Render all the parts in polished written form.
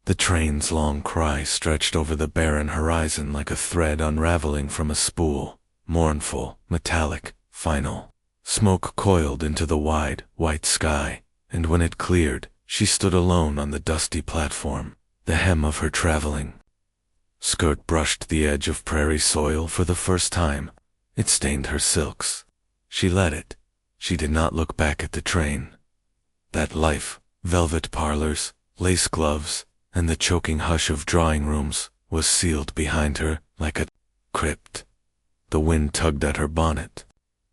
The train's long cry stretched over the barren horizon like a thread unraveling from a spool, mournful, metallic, final. Smoke coiled into the wide, white sky, and when it cleared, she stood alone on the dusty platform. The hem of her traveling skirt brushed the edge of prairie soil for the first time. It stained her silks. She let it. She did not look back at the train. That life, velvet parlors, lace gloves, and the choking hush of drawing rooms, was sealed behind her like a crypt. The wind tugged at her bonnet.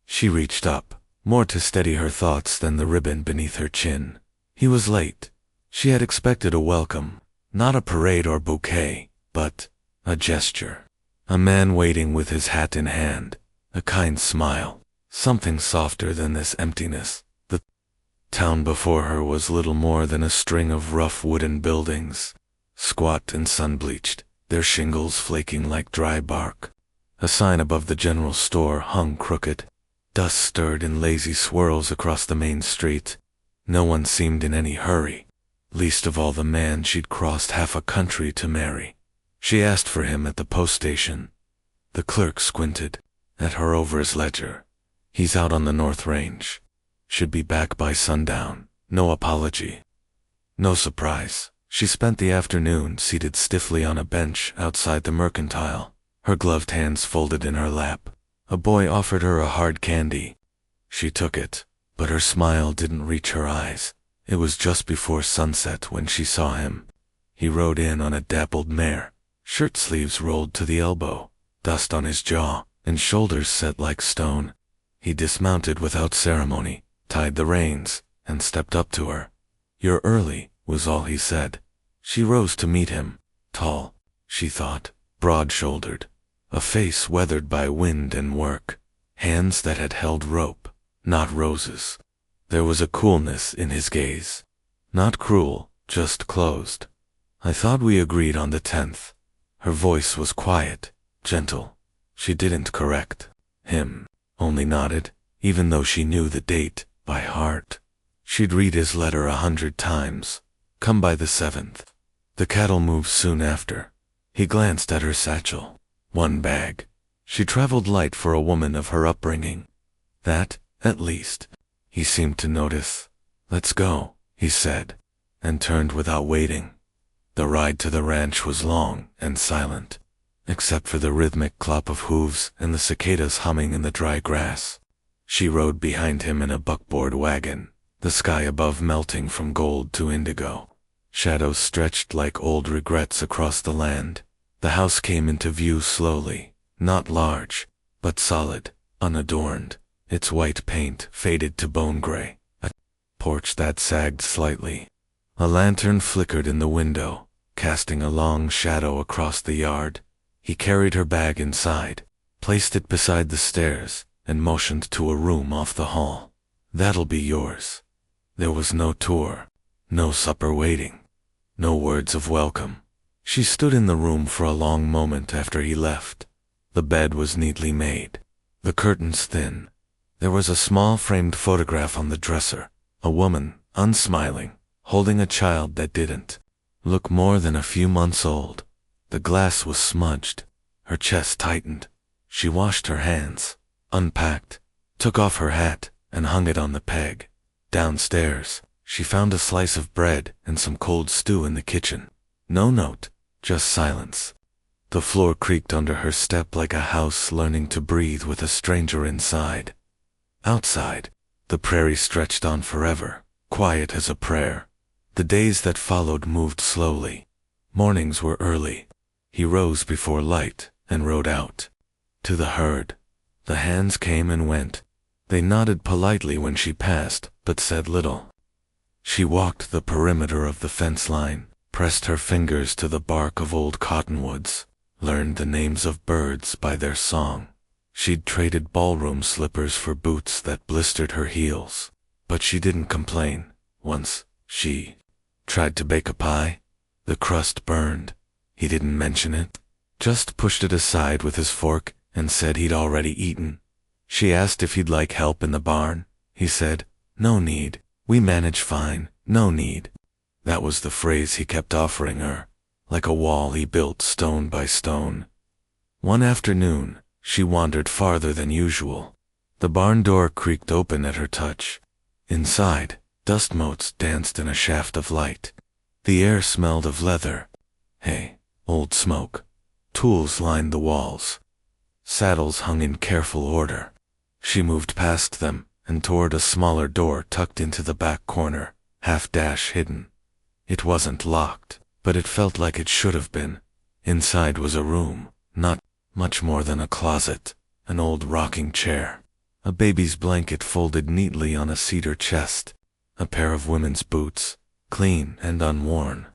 She reached up, more to steady her thoughts than the ribbon beneath her chin. He was late. She had expected a welcome, not a parade or bouquet, but a gesture. A man waiting with his hat in hand, a kind smile, something softer than this emptiness. The town before her was little more than a string of rough wooden buildings, squat and sun-bleached, their shingles flaking like dry bark. A sign above the general store hung crooked. Dust stirred in lazy swirls across the main street. No one seemed in any hurry, least of all the man she'd crossed half a country to marry. She asked for him at the post station. The clerk squinted at her over his ledger. He's out on the North Range. Should be back by sundown. No apology. No surprise. She spent the afternoon seated stiffly on a bench outside the Mercantile, her gloved hands folded in her lap. A boy offered her a hard candy. She took it, but her smile didn't reach her eyes. It was just before sunset when she saw him. He rode in on a dappled mare, shirt sleeves rolled to the elbow, dust on his jaw, and shoulders set like stone. He dismounted without ceremony, tied the reins, and stepped up to her. "You're early," was all he said. She rose to meet him, tall, she thought, broad-shouldered, a face weathered by wind and work, hands that had held rope, not roses. There was a coolness in his gaze. Not cruel, just closed. "I thought we agreed on the 10th. Her voice was quiet, gentle. She didn't correct him, only nodded, even though she knew the date by heart. She'd read his letter 100 times. Come by the 7th. The cattle moved soon after. He glanced at her satchel. One bag. She traveled light for a woman of her upbringing. That, at least. He seemed to notice. "Let's go," he said, and turned without waiting. The ride to the ranch was long and silent, except for the rhythmic clop of hooves and the cicadas humming in the dry grass. She rode behind him in a buckboard wagon, the sky above melting from gold to indigo. Shadows stretched like old regrets across the land. The house came into view slowly, not large, but solid, unadorned, its white paint faded to bone gray. A porch that sagged slightly. A lantern flickered in the window, casting a long shadow across the yard. He carried her bag inside, placed it beside the stairs, and motioned to a room off the hall. "That'll be yours." There was no tour, no supper waiting, no words of welcome. She stood in the room for a long moment after he left. The bed was neatly made, the curtains thin. There was a small framed photograph on the dresser, a woman, unsmiling, holding a child that didn't look more than a few months old. The glass was smudged. Her chest tightened. She washed her hands, unpacked, took off her hat, and hung it on the peg. Downstairs, she found a slice of bread and some cold stew in the kitchen. No note, just silence. The floor creaked under her step like a house learning to breathe with a stranger inside. Outside, the prairie stretched on forever, quiet as a prayer. The days that followed moved slowly. Mornings were early. He rose before light and rode out. To the herd. The hands came and went. They nodded politely when she passed, but said little. She walked the perimeter of the fence line, pressed her fingers to the bark of old cottonwoods, learned the names of birds by their song. She'd traded ballroom slippers for boots that blistered her heels, but she didn't complain. Once, she tried to bake a pie. The crust burned. He didn't mention it, just pushed it aside with his fork and said he'd already eaten. She asked if he'd like help in the barn. He said, "No need. We manage fine. No need." That was the phrase he kept offering her, like a wall he built stone by stone. One afternoon, she wandered farther than usual. The barn door creaked open at her touch. Inside, dust motes danced in a shaft of light. The air smelled of leather, hay, old smoke. Tools lined the walls. Saddles hung in careful order. She moved past them and toward a smaller door tucked into the back corner, half-dash hidden. It wasn't locked, but it felt like it should have been. Inside was a room, not much more than a closet, an old rocking chair, a baby's blanket folded neatly on a cedar chest, a pair of women's boots, clean and unworn.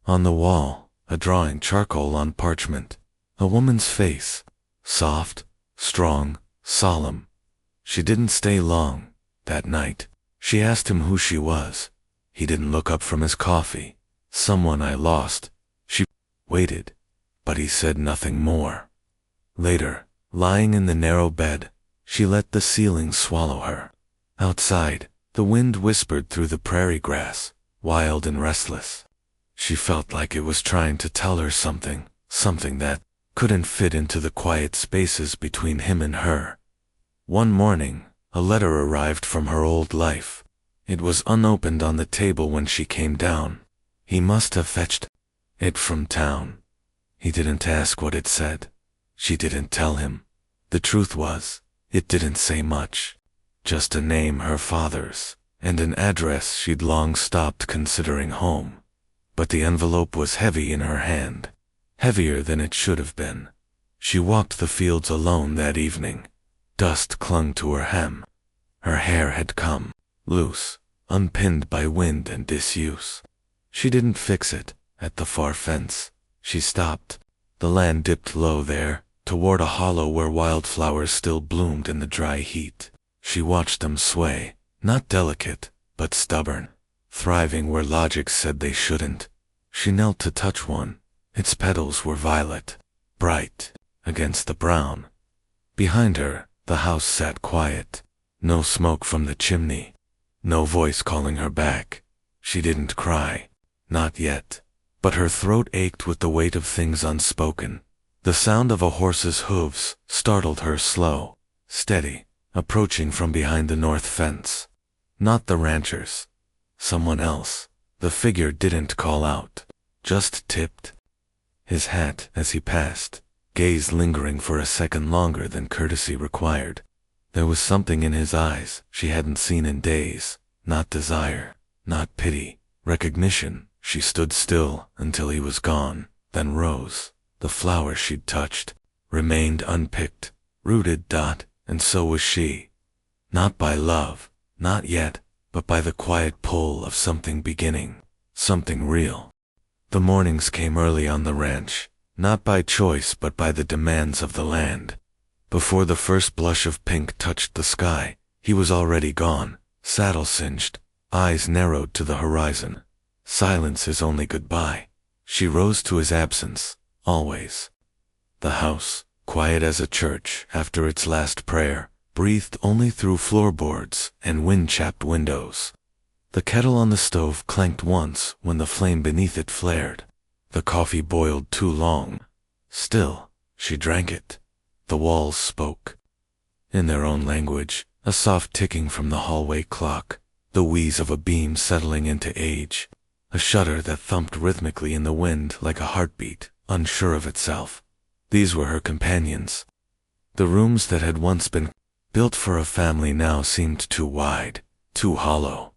On the wall, a drawing charcoal on parchment, a woman's face, soft, strong, solemn. She didn't stay long, that night. She asked him who she was. He didn't look up from his coffee. Someone I lost. She waited, but he said nothing more. Later, lying in the narrow bed, she let the ceiling swallow her. Outside, the wind whispered through the prairie grass, wild and restless. She felt like it was trying to tell her something that couldn't fit into the quiet spaces between him and her. One morning, a letter arrived from her old life. It was unopened on the table when she came down. He must have fetched it from town. He didn't ask what it said. She didn't tell him. The truth was, it didn't say much. Just a name her father's, and an address she'd long stopped considering home. But the envelope was heavy in her hand, heavier than it should have been. She walked the fields alone that evening. Dust clung to her hem. Her hair had come loose, unpinned by wind and disuse. She didn't fix it at the far fence. She stopped. The land dipped low there, toward a hollow where wildflowers still bloomed in the dry heat. She watched them sway, not delicate, but stubborn, thriving where logic said they shouldn't. She knelt to touch one. Its petals were violet, bright, against the brown. Behind her, the house sat quiet. No smoke from the chimney. No voice calling her back. She didn't cry. Not yet. But her throat ached with the weight of things unspoken. The sound of a horse's hooves startled her, slow, steady, approaching from behind the north fence. Not the ranchers. Someone else. The figure didn't call out, just tipped. His hat, as he passed, gaze lingering for a second longer than courtesy required. There was something in his eyes she hadn't seen in days. Not desire, not pity, recognition. She stood still until he was gone, then rose. The flower she'd touched remained unpicked, rooted, and so was she. Not by love, not yet, but by the quiet pull of something beginning, something real. The mornings came early on the ranch, not by choice but by the demands of the land. Before the first blush of pink touched the sky, he was already gone, saddle singed, eyes narrowed to the horizon. Silence his only goodbye. She rose to his absence, always. The house, quiet as a church after its last prayer, breathed only through floorboards and wind-chapped windows. The kettle on the stove clanked once when the flame beneath it flared. The coffee boiled too long. Still, she drank it. The walls spoke. In their own language, a soft ticking from the hallway clock, the wheeze of a beam settling into age, a shudder that thumped rhythmically in the wind like a heartbeat, unsure of itself. These were her companions. The rooms that had once been built for a family now seemed too wide, too hollow.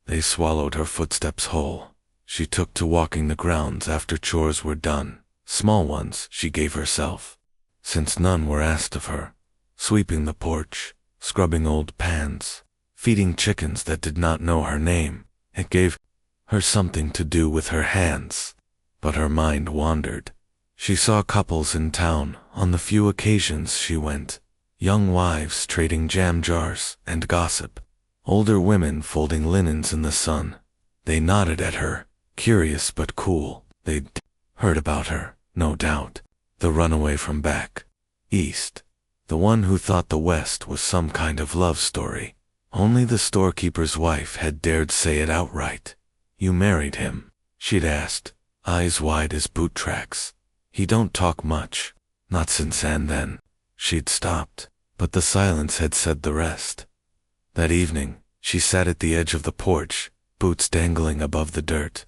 They swallowed her footsteps whole. She took to walking the grounds after chores were done, small ones she gave herself, since none were asked of her, sweeping the porch, scrubbing old pans, feeding chickens that did not know her name. It gave her something to do with her hands. But her mind wandered. She saw couples in town on the few occasions she went, young wives trading jam jars and gossip, older women folding linens in the sun. They nodded at her, curious but cool. They'd heard about her, no doubt. The runaway from back east. The one who thought the West was some kind of love story. Only the storekeeper's wife had dared say it outright. You married him. she'd asked, eyes wide as boot tracks. He don't talk much. Not since. And then she'd stopped, but the silence had said the rest. That evening, she sat at the edge of the porch, boots dangling above the dirt.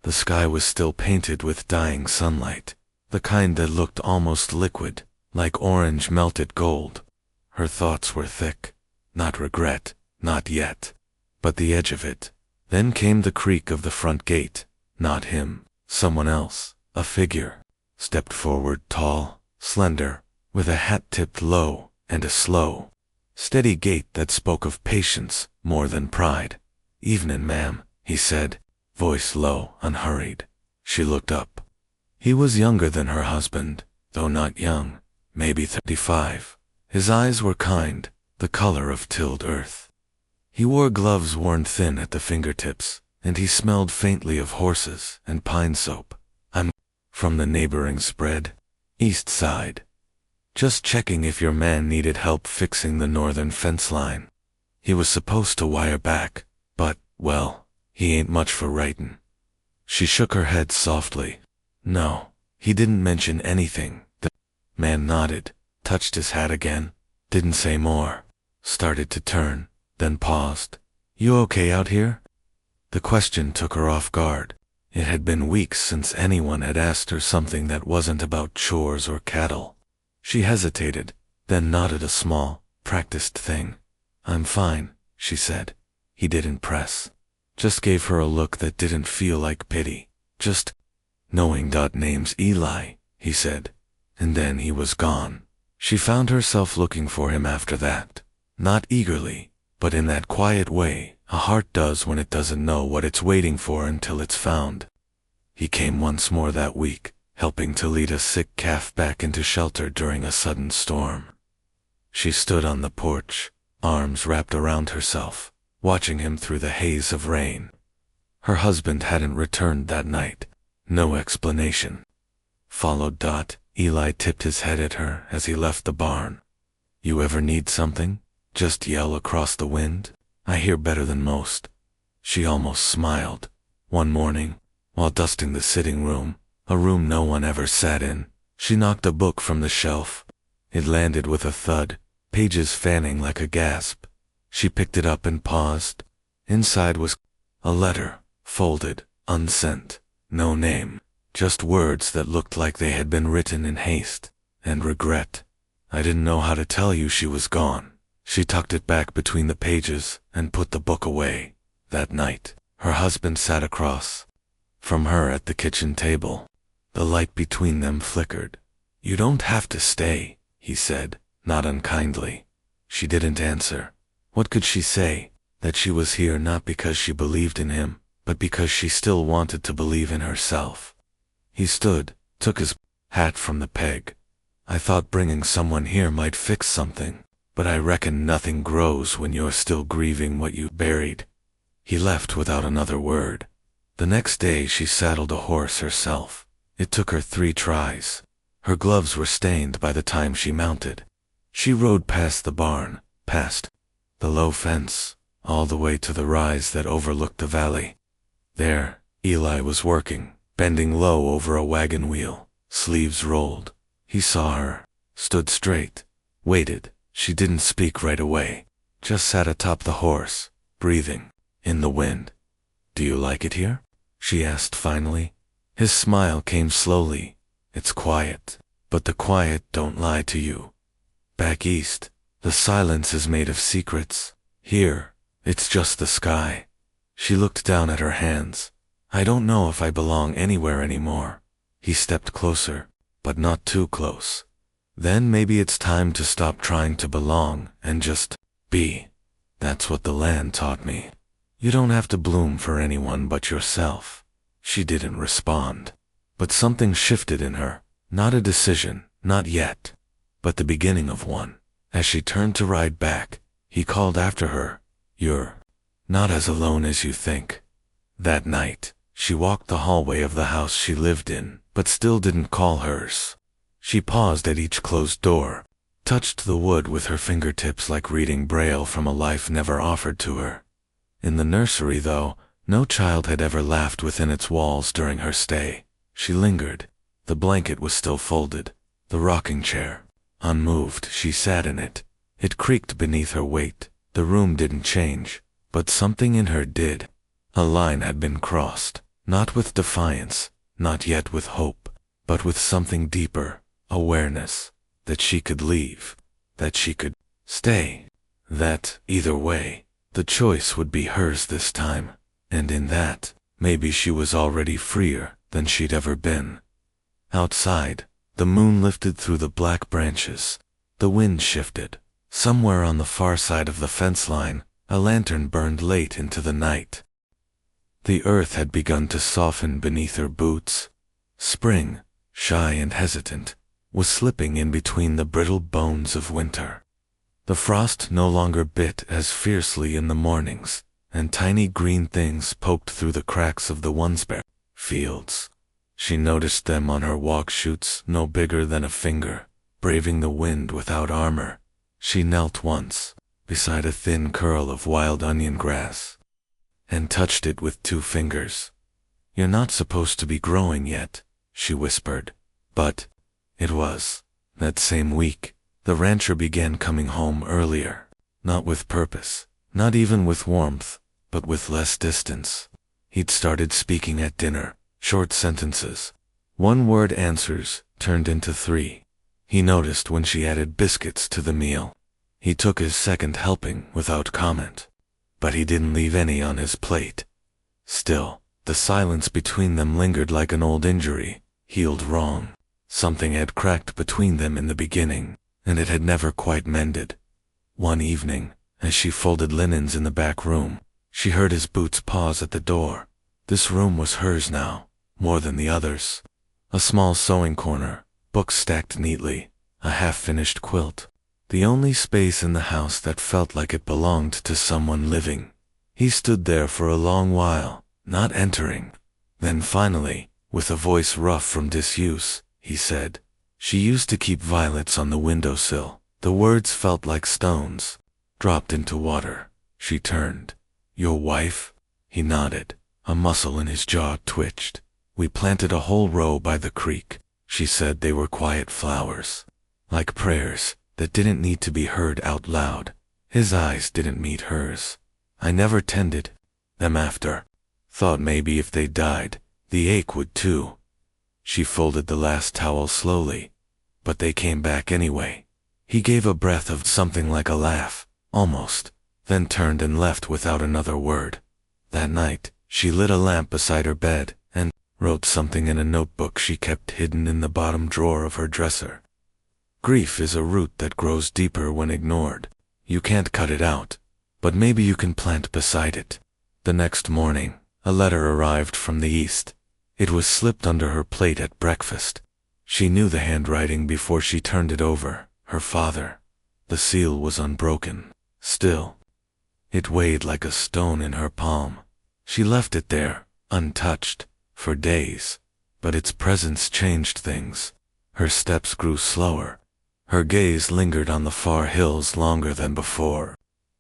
The sky was still painted with dying sunlight, the kind that looked almost liquid, like orange melted gold. Her thoughts were thick. Not regret, not yet, but the edge of it. Then came the creak of the front gate. Not him, someone else, a figure, stepped forward, tall, slender, with a hat tipped low, and a slow, steady gait that spoke of patience more than pride. "Evenin', ma'am," he said, voice low, unhurried. She looked up. He was younger than her husband, though not young, maybe 35. His eyes were kind, the color of tilled earth. He wore gloves worn thin at the fingertips, and he smelled faintly of horses and pine soap. "I'm from the neighboring spread, east side. Just checking if your man needed help fixing the northern fence line. He was supposed to wire back, but, well, he ain't much for writin'." She shook her head softly. "No, he didn't mention anything." The man nodded, touched his hat again, didn't say more, started to turn, then paused. "You okay out here?" The question took her off guard. It had been weeks since anyone had asked her something that wasn't about chores or cattle. She hesitated, then nodded a small, practiced thing. "I'm fine," she said. He didn't press. Just gave her a look that didn't feel like pity. Just knowing. "Name's Eli," he said. And then he was gone. She found herself looking for him after that. Not eagerly, but in that quiet way a heart does when it doesn't know what it's waiting for until it's found. He came once more that week, helping to lead a sick calf back into shelter during a sudden storm. She stood on the porch, arms wrapped around herself, watching him through the haze of rain. Her husband hadn't returned that night. No explanation. Followed. Eli tipped his head at her as he left the barn. "You ever need something? Just yell across the wind. I hear better than most." She almost smiled. One morning, while dusting the sitting room, a room no one ever sat in, she knocked a book from the shelf. It landed with a thud, pages fanning like a gasp. She picked it up and paused. Inside was a letter, folded, unsent, no name, just words that looked like they had been written in haste and regret. "I didn't know how to tell you she was gone." She tucked it back between the pages and put the book away. That night, her husband sat across from her at the kitchen table. The light between them flickered. "You don't have to stay," he said, not unkindly. She didn't answer. What could she say? That she was here not because she believed in him, but because she still wanted to believe in herself. He stood, took his hat from the peg. "I thought bringing someone here might fix something, but I reckon nothing grows when you're still grieving what you buried." He left without another word. The next day she saddled a horse herself. It took her 3 tries. Her gloves were stained by the time she mounted. She rode past the barn, past the low fence, all the way to the rise that overlooked the valley. There, Eli was working, bending low over a wagon wheel, sleeves rolled. He saw her, stood straight, waited. She didn't speak right away, just sat atop the horse, breathing, in the wind. "Do you like it here?" she asked finally. His smile came slowly. "It's quiet, but the quiet don't lie to you. Back east, the silence is made of secrets. Here, it's just the sky." She looked down at her hands. "I don't know if I belong anywhere anymore." He stepped closer, but not too close. "Then maybe it's time to stop trying to belong and just be. That's what the land taught me. You don't have to bloom for anyone but yourself." She didn't respond, but something shifted in her. Not a decision, not yet, but the beginning of one. As she turned to ride back, he called after her, "You're not as alone as you think." That night, she walked the hallway of the house she lived in, but still didn't call hers. She paused at each closed door, touched the wood with her fingertips like reading braille from a life never offered to her. In the nursery, though, No child had ever laughed within its walls during her stay. She lingered. The blanket was still folded. The rocking chair. Unmoved, she sat in it. It creaked beneath her weight. The room didn't change, but something in her did. A line had been crossed, not with defiance, not yet with hope, but with something deeper, awareness, that she could leave, that she could stay, that, either way, the choice would be hers this time, and in that, maybe she was already freer than she'd ever been. Outside, the moon lifted through the black branches. The wind shifted. Somewhere on the far side of the fence line, a lantern burned late into the night. The earth had begun to soften beneath her boots. Spring, shy and hesitant, was slipping in between the brittle bones of winter. The frost no longer bit as fiercely in the mornings, and tiny green things poked through the cracks of the once bare fields. She noticed them on her walk shoots no bigger than a finger, braving the wind without armor. She knelt once, beside a thin curl of wild onion grass, and touched it with 2 fingers. "You're not supposed to be growing yet," she whispered. But it was. That same week, the rancher began coming home earlier, not with purpose, not even with warmth, but with less distance. He'd started speaking at dinner, short sentences. 1-word answers turned into 3. He noticed when she added biscuits to the meal. He took his second helping without comment, but he didn't leave any on his plate. Still, the silence between them lingered like an old injury, healed wrong. Something had cracked between them in the beginning, and it had never quite mended. One evening, as she folded linens in the back room, she heard his boots pause at the door. This room was hers now, more than the others. A small sewing corner, books stacked neatly, a half-finished quilt. The only space in the house that felt like it belonged to someone living. He stood there for a long while, not entering. Then finally, with a voice rough from disuse, he said, "She used to keep violets on the windowsill." The words felt like stones, dropped into water. She turned. "Your wife?" He nodded. A muscle in his jaw twitched. "We planted a whole row by the creek." She said they were quiet flowers, like prayers that didn't need to be heard out loud. His eyes didn't meet hers. "I never tended them after. Thought maybe if they died, the ache would too." She folded the last towel slowly, but they came back anyway. He gave a breath of something like a laugh, almost, then turned and left without another word. That night, she lit a lamp beside her bed and wrote something in a notebook she kept hidden in the bottom drawer of her dresser. Grief is a root that grows deeper when ignored. You can't cut it out, but maybe you can plant beside it. The next morning, a letter arrived from the east. It was slipped under her plate at breakfast. She knew the handwriting before she turned it over. Her father. The seal was unbroken. Still, it weighed like a stone in her palm. She left it there, untouched, for days, but its presence changed things. Her steps grew slower. Her gaze lingered on the far hills longer than before.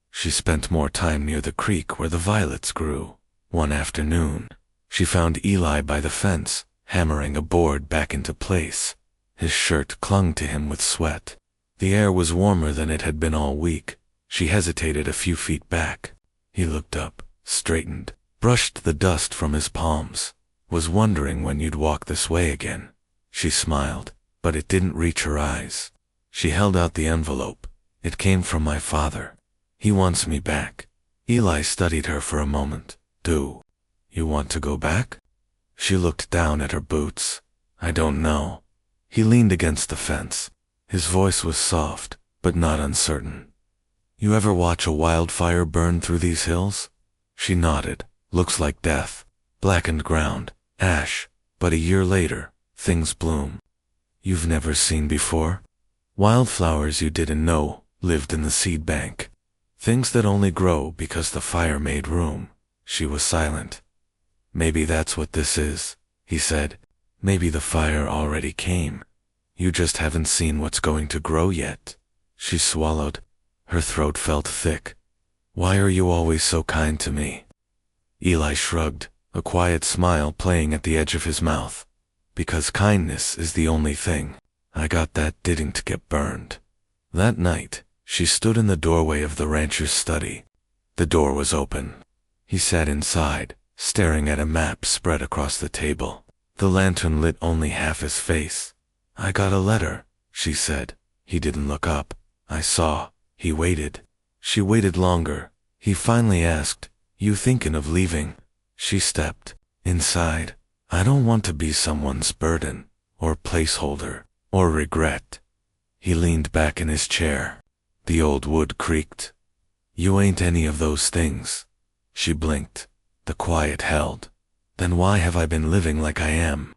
She spent more time near the creek where the violets grew. One afternoon, she found Eli by the fence, hammering a board back into place. His shirt clung to him with sweat. The air was warmer than it had been all week. She hesitated a few feet back. He looked up, straightened, brushed the dust from his palms. "Was wondering when you'd walk this way again." She smiled, but it didn't reach her eyes. She held out the envelope. "It came from my father. He wants me back." Eli studied her for a moment. "Do you want to go back?" She looked down at her boots. "I don't know." He leaned against the fence. His voice was soft, but not uncertain. "You ever watch a wildfire burn through these hills?" She nodded. "Looks like death. Blackened ground, ash, but a year later, things bloom." "You've never seen before?" "Wildflowers you didn't know lived in the seed bank. Things that only grow because the fire made room." She was silent. "Maybe that's what this is," he said. "Maybe the fire already came. You just haven't seen what's going to grow yet." She swallowed. Her throat felt thick. "Why are you always so kind to me?" Eli shrugged, a quiet smile playing at the edge of his mouth. Because kindness is the only thing. I got that didn't get burned. That night, she stood in the doorway of the rancher's study. The door was open. He sat inside, staring at a map spread across the table. The lantern lit only half his face. I got a letter, she said. He didn't look up. I saw. He waited. She waited longer. He finally asked, "You thinking of leaving?" She stepped inside. I don't want to be someone's burden, or placeholder, or regret. He leaned back in his chair. The old wood creaked. You ain't any of those things. She blinked. The quiet held. Then why have I been living like I am?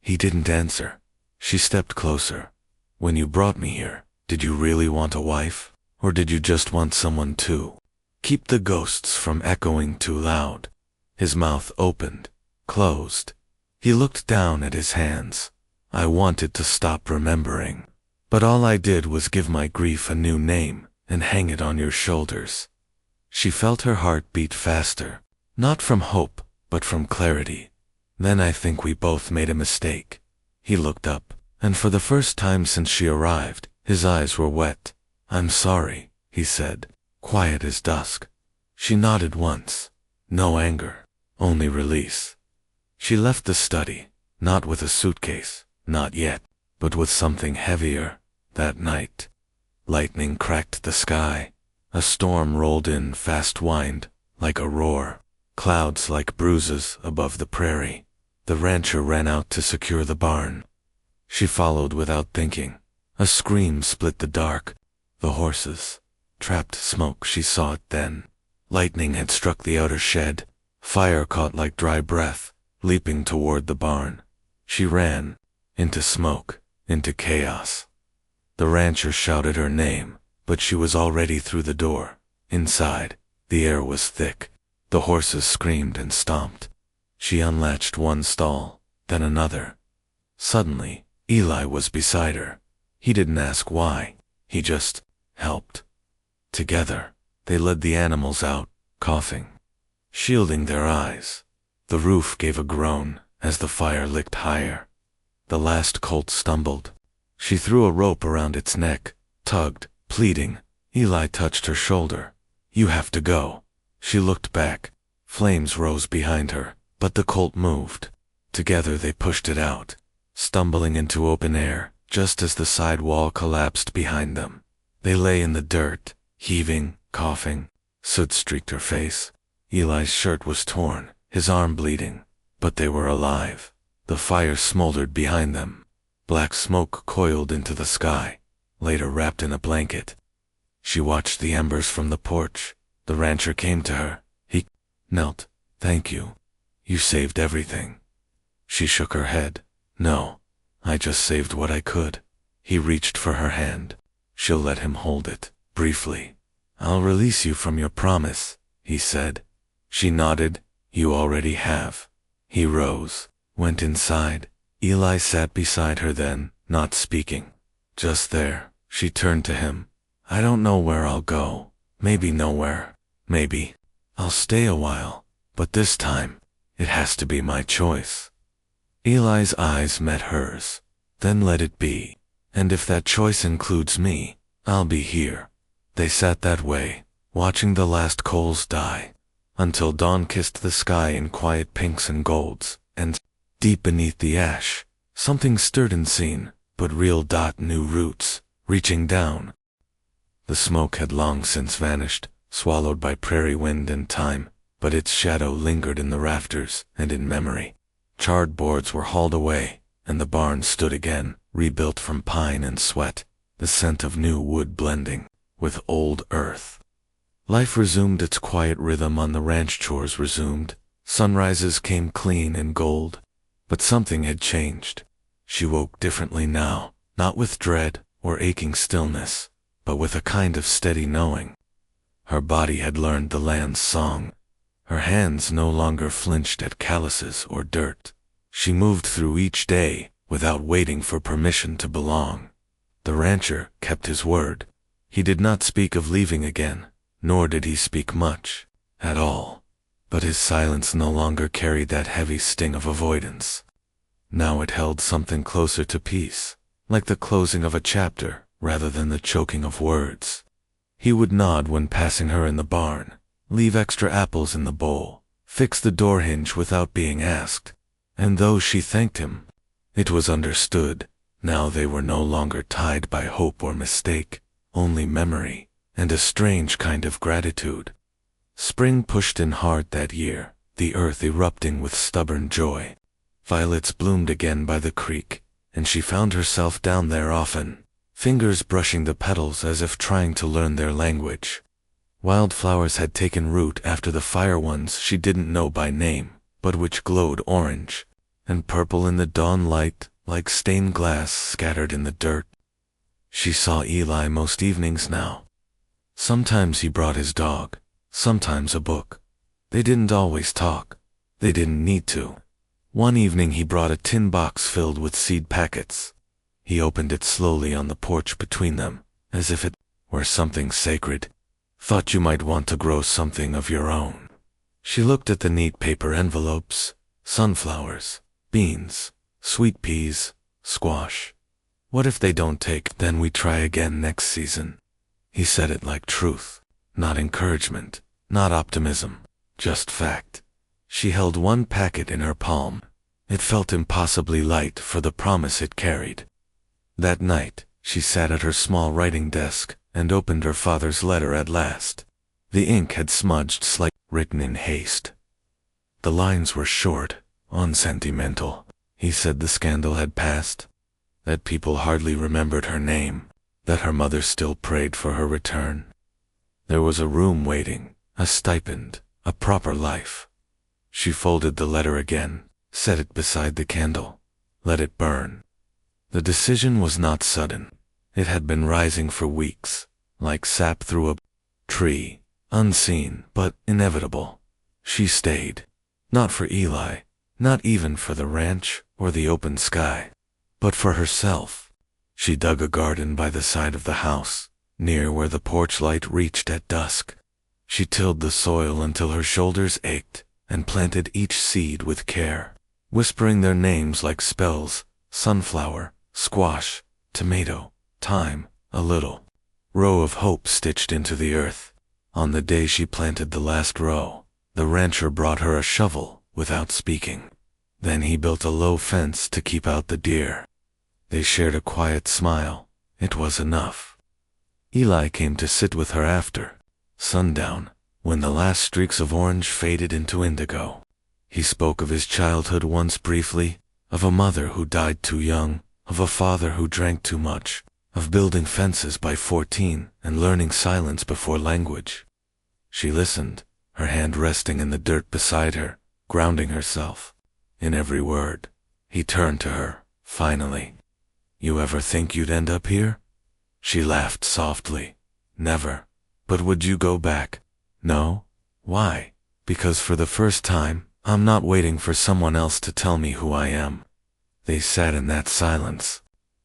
He didn't answer. She stepped closer. When you brought me here, did you really want a wife? Or did you just want someone to keep the ghosts from echoing too loud? His mouth opened, closed. He looked down at his hands. I wanted to stop remembering. But all I did was give my grief a new name and hang it on your shoulders. She felt her heart beat faster, not from hope, but from clarity. Then I think we both made a mistake. He looked up, and for the first time since she arrived, his eyes were wet. I'm sorry, he said, quiet as dusk. She nodded once. No anger, only release. She left the study, not with a suitcase, not yet, but with something heavier. That night, lightning cracked the sky. A storm rolled in, fast-wind, like a roar. Clouds like bruises above the prairie. The rancher ran out to secure the barn. She followed without thinking. A scream split the dark. The horses. Trapped smoke, she saw it then. Lightning had struck the outer shed. Fire caught like dry breath, leaping toward the barn. She ran. Into smoke. Into chaos. The rancher shouted her name, but she was already through the door. Inside, the air was thick. The horses screamed and stomped. She unlatched one stall, then another. Suddenly, Eli was beside her. He didn't ask why. He just helped. Together, they led the animals out, coughing, shielding their eyes. The roof gave a groan as the fire licked higher. The last colt stumbled. She threw a rope around its neck, tugged, pleading. Eli touched her shoulder. You have to go. She looked back. Flames rose behind her, but the colt moved. Together they pushed it out, stumbling into open air, just as the side wall collapsed behind them. They lay in the dirt, heaving, coughing. Soot streaked her face. Eli's shirt was torn, his arm bleeding, but they were alive. The fire smoldered behind them. Black smoke coiled into the sky, later wrapped in a blanket. She watched the embers from the porch. The rancher came to her. He knelt. Thank you. You saved everything. She shook her head. No, I just saved what I could. He reached for her hand. She'll let him hold it, briefly. I'll release you from your promise, he said. She nodded. You already have. He rose, went inside. Eli sat beside her then, not speaking. Just there, she turned to him. I don't know where I'll go. Maybe nowhere. Maybe. I'll stay a while. But this time, it has to be my choice. Eli's eyes met hers. Then let it be. And if that choice includes me, I'll be here. They sat that way, watching the last coals die, until dawn kissed the sky in quiet pinks and golds, and deep beneath the ash, something stirred unseen, but real. New roots, reaching down. The smoke had long since vanished, swallowed by prairie wind and time, but its shadow lingered in the rafters and in memory. Charred boards were hauled away, and the barn stood again, rebuilt from pine and sweat, the scent of new wood blending with old earth. Life resumed its quiet rhythm on the ranch. Chores resumed. Sunrises came clean and gold. But something had changed. She woke differently now, not with dread or aching stillness, but with a kind of steady knowing. Her body had learned the land's song. Her hands no longer flinched at calluses or dirt. She moved through each day without waiting for permission to belong. The rancher kept his word. He did not speak of leaving again, nor did he speak much, at all. But his silence no longer carried that heavy sting of avoidance. Now it held something closer to peace, like the closing of a chapter rather than the choking of words. He would nod when passing her in the barn, leave extra apples in the bowl, fix the door hinge without being asked. And though she thanked him, it was understood. Now they were no longer tied by hope or mistake, only memory, and a strange kind of gratitude. Spring pushed in hard that year, the earth erupting with stubborn joy. Violets bloomed again by the creek, and she found herself down there often, fingers brushing the petals as if trying to learn their language. Wildflowers had taken root after the fire ones she didn't know by name, but which glowed orange and purple in the dawn light, like stained glass scattered in the dirt. She saw Eli most evenings now. Sometimes he brought his dog, sometimes a book. They didn't always talk. They didn't need to. One evening he brought a tin box filled with seed packets. He opened it slowly on the porch between them, as if it were something sacred. Thought you might want to grow something of your own. She looked at the neat paper envelopes, sunflowers, beans, sweet peas, squash. What if they don't take? Then we try again next season. He said it like truth, not encouragement, not optimism, just fact. She held one packet in her palm. It felt impossibly light for the promise it carried. That night, she sat at her small writing desk and opened her father's letter at last. The ink had smudged slightly, written in haste. The lines were short, unsentimental. He said the scandal had passed, that people hardly remembered her name, that her mother still prayed for her return. There was a room waiting, a stipend, a proper life. She folded the letter again, set it beside the candle, let it burn. The decision was not sudden. It had been rising for weeks, like sap through a tree, unseen but inevitable. She stayed. Not for Eli, not even for the ranch or the open sky, but for herself. She dug a garden by the side of the house, near where the porch light reached at dusk. She tilled the soil until her shoulders ached and planted each seed with care, whispering their names like spells: sunflower, squash, tomato, thyme, a little row of hope stitched into the earth. On the day she planted the last row, the rancher brought her a shovel without speaking. Then he built a low fence to keep out the deer. They shared a quiet smile. It was enough. Eli came to sit with her after sundown, when the last streaks of orange faded into indigo. He spoke of his childhood once briefly, of a mother who died too young, of a father who drank too much, of building fences by 14 and learning silence before language. She listened, her hand resting in the dirt beside her, grounding herself in every word. He turned to her, finally. You ever think you'd end up here? She laughed softly. Never. But would you go back? No? Why? Because for the first time, I'm not waiting for someone else to tell me who I am. They sat in that silence.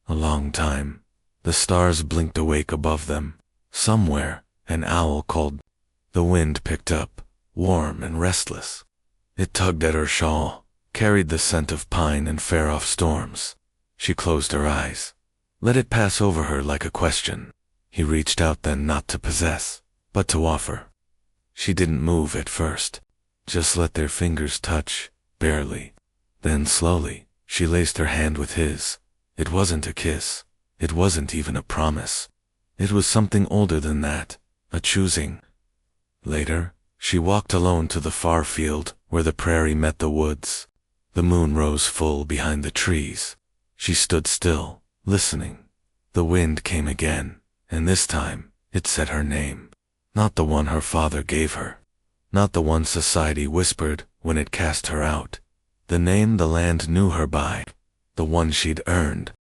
A long time. The stars blinked awake above them. Somewhere, an owl called. The wind picked up, warm and restless. It tugged at her shawl, carried the scent of pine and far-off storms. She closed her eyes. Let it pass over her like a question. He reached out then, not to possess, but to offer. She didn't move at first. Just let their fingers touch, barely. Then slowly, she laced her hand with his. It wasn't a kiss. It wasn't even a promise. It was something older than that, a choosing. Later, she walked alone to the far field where the prairie met the woods. The moon rose full behind the trees. She stood still, listening. The wind came again, and this time, it said her name. Not the one her father gave her. Not the one society whispered when it cast her out. The name the land knew her by. The one she'd earned,